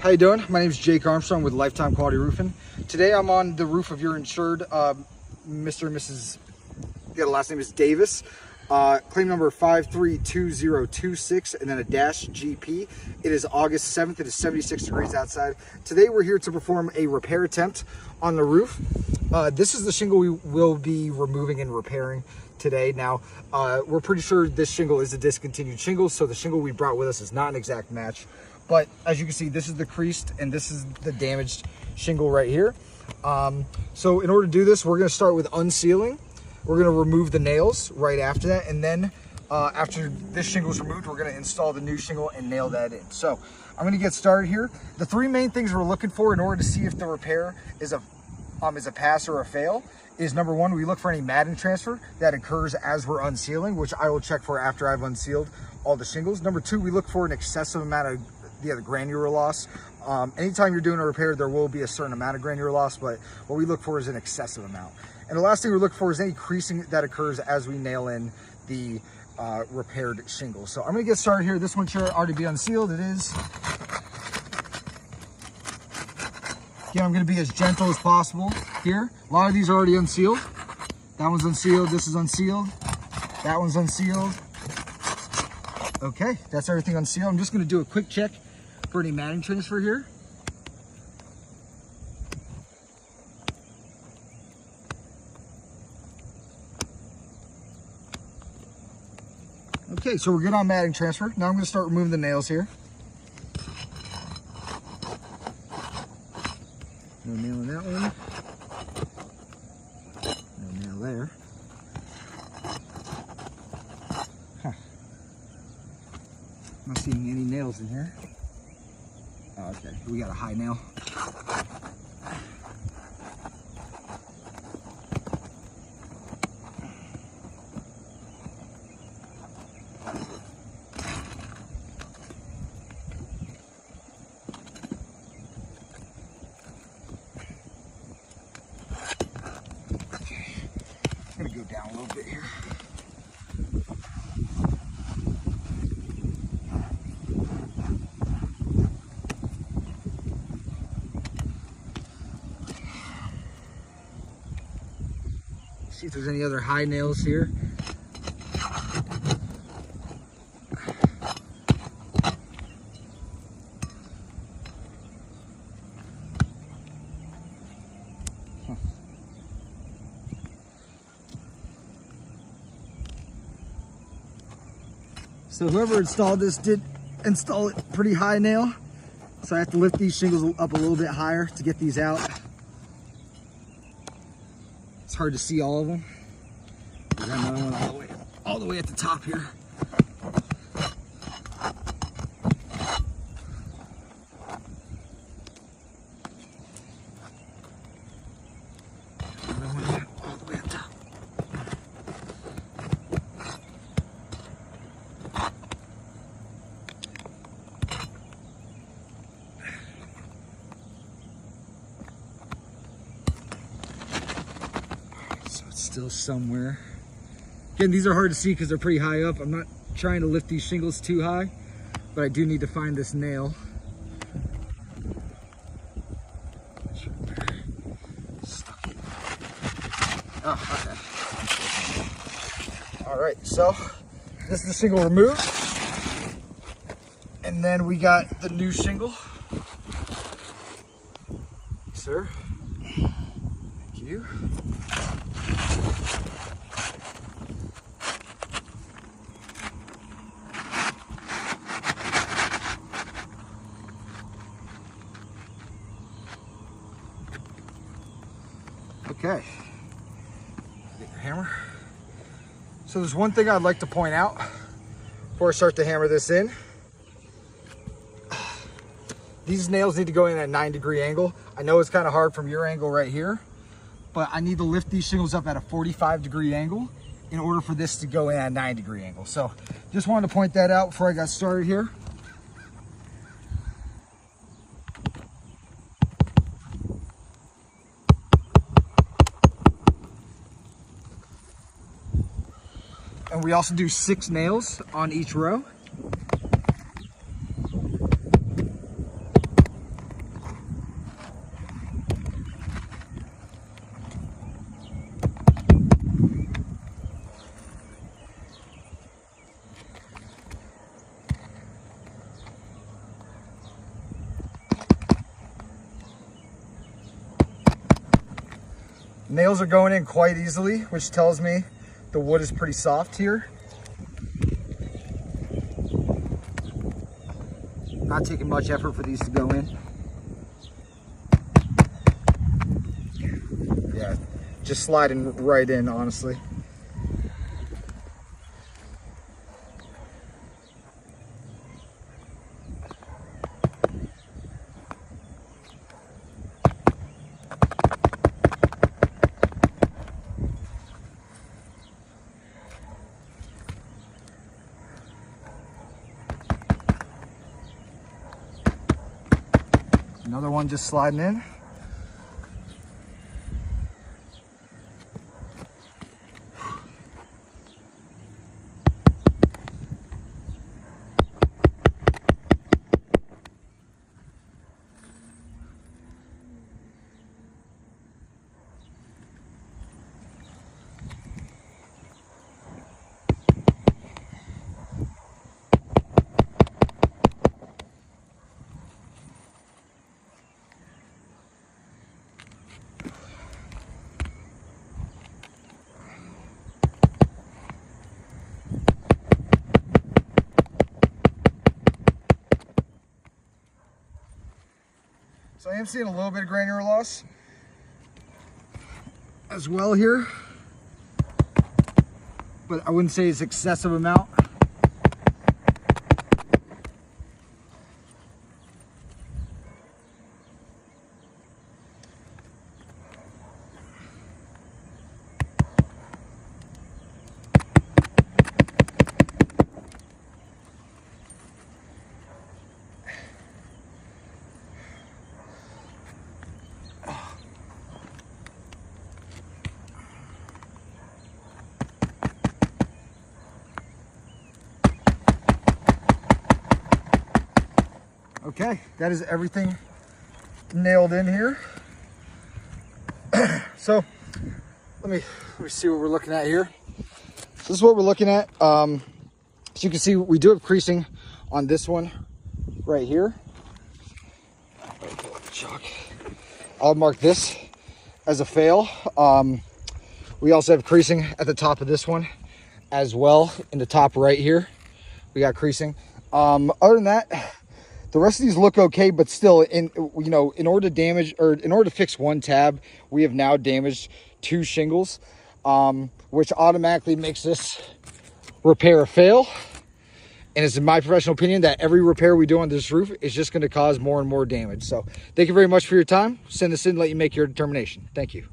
How you doing? My name is Jake Armstrong with Lifetime Quality Roofing. Today I'm on the roof of your insured Mr. and Mrs. The last name is Davis. Claim number 532026 and then a dash GP. It is August 7th. It is 76 degrees outside. Today we're here to perform a repair attempt on the roof. This is the shingle we will be removing and repairing today. Now, we're pretty sure this shingle is a discontinued shingle, so the shingle we brought with us is not an exact match. But as you can see, this is the creased and this is the damaged shingle right here. So in order to do this, we're going to start with unsealing. We're going to remove the nails right after that. And then after this shingle is removed, we're going to install the new shingle and nail that in. So I'm going to get started here. The three main things we're looking for in order to see if the repair is a pass or a fail is, number one, we look for any matting transfer that occurs as we're unsealing, which I will check for after I've unsealed all the shingles. Number two, we look for an excessive amount of the granular loss. Anytime you're doing a repair, there will be a certain amount of granular loss, but what we look for is an excessive amount. And the last thing we look for is any creasing that occurs as we nail in the repaired shingle. So I'm gonna get started here. This one should already be unsealed. It is. Again, I'm gonna be as gentle as possible here. A lot of these are already unsealed. That one's unsealed, this is unsealed. That one's unsealed. Okay, that's everything unsealed. I'm just gonna do a quick check for any matting transfer here. Okay, so we're good on matting transfer. Now I'm gonna start removing the nails here. No nail in that one. No nail there. Huh. Not seeing any nails in here. Oh, okay, we got a high nail. I'm gonna go down a little bit here. See if there's any other high nails here. So whoever installed this did install it pretty high nail. So I have to lift these shingles up a little bit higher to get these out. It's hard to see all of them. I got another one all the way at the top here. Another one all the way at the top. Still somewhere. Again, these are hard to see because they're pretty high up. I'm not trying to lift these shingles too high, but I do need to find this nail. Stuck it. Oh, okay. All right, so this is the shingle removed. And then we got the new shingle. Sir, thank you. Okay, get your hammer. So there's one thing I'd like to point out before I start to hammer this in. These nails need to go in at a 9-degree angle. I know it's kind of hard from your angle right here, but I need to lift these shingles up at a 45-degree angle in order for this to go in at a 9-degree angle. So just wanted to point that out before I got started here. And we also do 6 nails on each row. Nails are going in quite easily, which tells me the wood is pretty soft here. Not taking much effort for these to go in. Yeah, just sliding right in, honestly. Another one just sliding in. So I am seeing a little bit of granular loss as well here, but I wouldn't say it's excessive amount. Okay, that is everything nailed in here. So let me see what we're looking at here. This is what we're looking at. As you can see, we do have creasing on this one right here. I'll mark this as a fail. We also have creasing at the top of this one as well. In the top right here, we got creasing. Other than that, the rest of these look okay, but still, in order to fix one tab, we have now damaged 2 shingles, which automatically makes this repair a fail. And it's in my professional opinion that every repair we do on this roof is just going to cause more and more damage. So thank you very much for your time. Send this in, let you make your determination. Thank you.